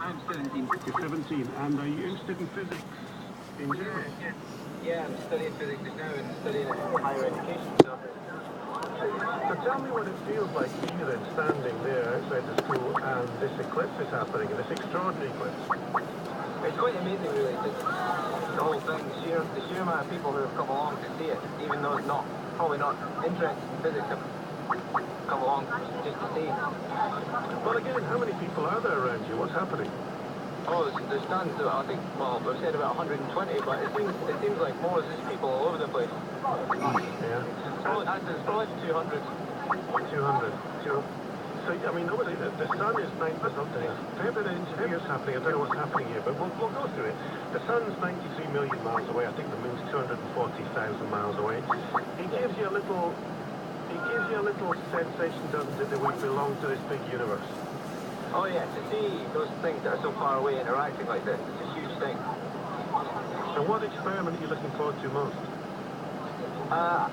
I'm 17. You're 17, and are you interested in physics in general? Yeah, I'm studying physics just now and studying it in higher education. So tell me what it feels like for you then, standing there outside the school, and this eclipse is happening, this extraordinary eclipse. It's quite amazing, really, just the whole thing, the sheer amount of people who have come along to see it, even though it's probably not interested in physics, have come along just to see. Well, again, how many people are there around you? What's happening? Oh, there's tons. I think, well, I've said about 120, but it seems like more. There's people all over the place. Yeah. It's probably 200. 200. So, I mean, obviously, the sun is 90 something. A fair bit of interference happening. I don't know what's happening here, but we'll go through it. The sun's 93 million miles away. I think the moon's 240,000 miles away. It gives you a little sensation, doesn't it, that we belong to this big universe? Oh yeah, to see those things that are so far away interacting like this, it's a huge thing. And what experiment are you looking forward to most?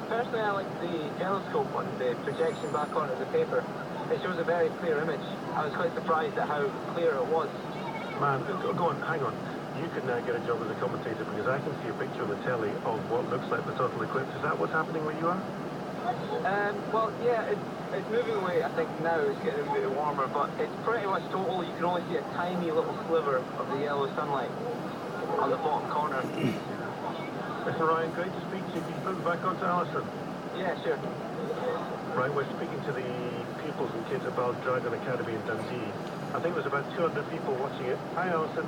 Personally, I like the telescope one, the projection back onto the paper. It shows a very clear image. I was quite surprised at how clear it was. Man, go on, hang on. You could now get a job as a commentator because I can see a picture on the telly of what looks like the total eclipse. Is that what's happening where you are? Well, yeah, it's moving away, I think now. It's getting a bit warmer, but it's pretty much total. You can only see a tiny little sliver of the yellow sunlight on the bottom corner. Listen, Ryan, great to speak to you. Can you put me back on to Alison? Yeah, sure. Right, we're speaking to the pupils and kids at Baldragon Academy in Dundee. I think there's about 200 people watching it. Hi, Alison.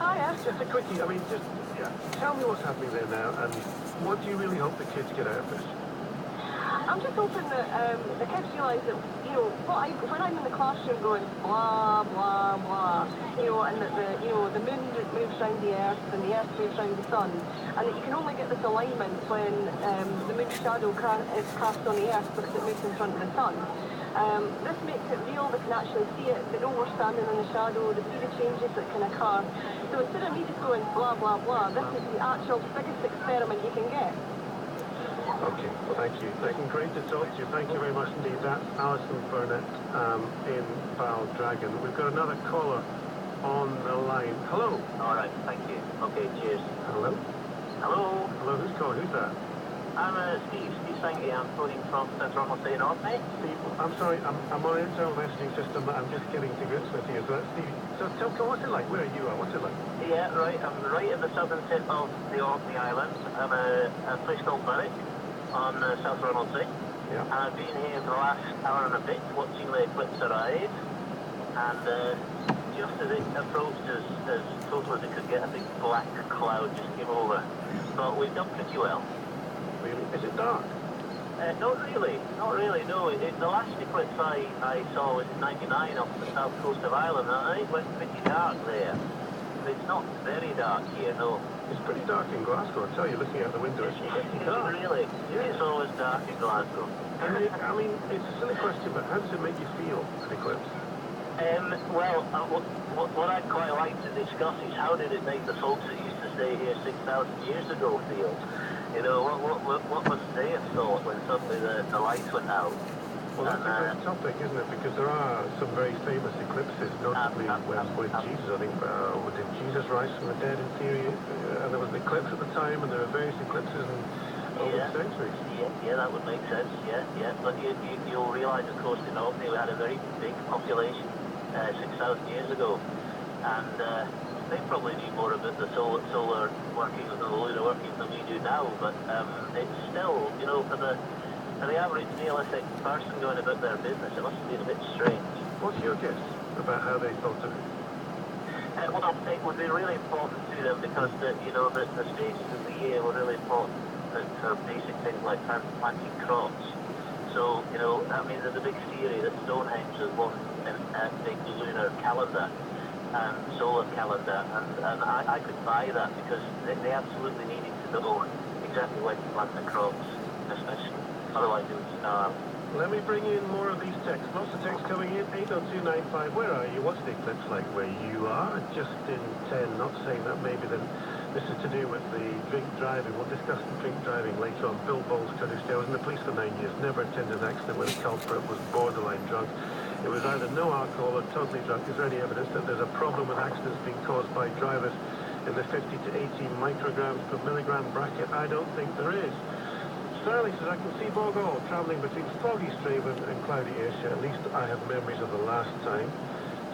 Hiya. Just a quickie, I mean, tell me what's happening there now, and what do you really hope the kids get out of this? I'm just hoping that the kids realise that, when I'm in the classroom going blah, blah, blah, and that the moon moves around the earth and the earth moves around the sun, and that you can only get this alignment when the moon's shadow is cast on the earth because it moves in front of the sun. This makes it real. They can actually see it. They know we're standing in the shadow. They see the changes that can occur. So instead of me just going blah, blah, blah, this is the actual biggest experiment you can get. Okay, thank you. Great to talk to you. Thank you very much indeed. That's Alison Burnett in Baldragon. We've got another caller on the line. Hello. All right, thank you. Okay, cheers. Hello. Hello. Hello, who's calling? Who's that? I'm Steve Sankey. I'm phoning from Central State North, mate. Steve, I'm sorry, I'm on an internal messaging system. I'm just getting to grips with you. So that's Steve. So tell me, what's it like? Where you are? What's it like? Yeah, right. I'm right in the southern tip of the Orkney Islands. I'm a place called Berwick on South Ronaldsay. Yeah. And I've been here for the last hour and a bit watching the eclipse arrive. And just as it approached as total as it could get, a big black cloud just came over. But we've done pretty well. Really? Is it dark? Not really, no. The last eclipse I saw was in '99 off the south coast of Ireland, and it went pretty dark there. But it's not very dark here, no. It's pretty dark in Glasgow, I tell you, looking out the window. It's pretty dark. Really? Yeah. It's always dark in Glasgow. I mean, it's a silly question, but how does it make you feel, an eclipse? Well, what I'd quite like to discuss is how did it make the folks that used to stay here 6,000 years ago feel? What was their thought when suddenly the lights went out? Well, that's a great topic, isn't it? Because there are some very famous eclipses, notably when Jesus, I think, did Jesus rise from the dead in theory? And there was an eclipse at the time, and there were various eclipses over the centuries. Yeah, that would make sense, yeah. But you'll realise, of course, in Orkney we had a very big population 6,000 years ago. And they probably knew more about the solar workings and the lunar workings than we do now, but it's still, for the average Neolithic person going about their business, it must have been a bit strange. What's your guess about how they thought of it? Well, it would be really important to them because the stages of the year were really important for basic things like planting crops. So, there's a big theory that Stonehenge is one big lunar calendar and solar calendar, and I could buy that because they absolutely needed to know exactly when to plant the crops, especially. Otherwise it would starve. Let me bring in more of these texts. Lots of texts coming in. 80295, where are you? What's the eclipse like where you are? Just in 10, not saying that maybe then this is to do with the drink driving. We'll discuss the drink driving later on. Bill Bowles, Curtis, I was in the police for 9 years, never attended an accident where the culprit was borderline drunk. It was either no alcohol or totally drunk. Is there any evidence that there's a problem with accidents being caused by drivers in the 50 to 80 micrograms per milligram bracket? I don't think there is. Sterling says, I can see Bogall travelling between foggy Straven and cloudy Ayrshire. At least I have memories of the last time.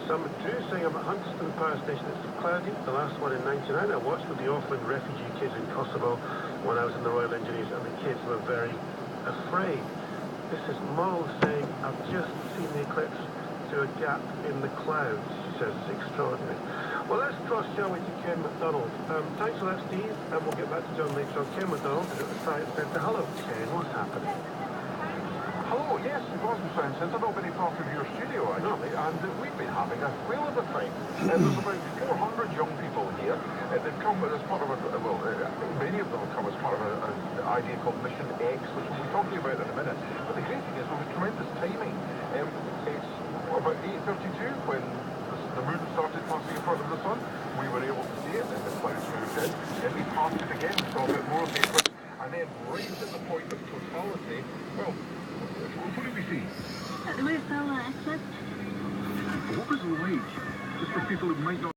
Some Drew saying I'm at Hunterston Power Station. It's cloudy. The last one in 99. I watched with the orphan refugee kids in Kosovo when I was in the Royal Engineers, and the kids were very afraid. This is Mo saying, I've just seen the eclipse through a gap in the clouds. She says it's extraordinary. Well, let's cross, shall we, to Ken McDonald. Thanks for that, Steve, and we'll get back to John later on. Ken McDonald is at the site centre. Hello, Ken. What's happening? Hello, yes, it was the Science Centre, not very far from your studio, actually, and we've been having a whale of a time. There's about 400 young people here. They've come as part of many of them have come as part of an idea called Mission X, which we'll be talking about in a minute. But the great thing is, with tremendous timing, it's about 8:32 when the moon started passing in front of the sun. We were able to see it, and the clouds moved in. Then we passed it again, we saw a bit more of the eclipse, and then right at the point of totality, well, what did we see? We saw an eclipse. What was it like? Just for people who might not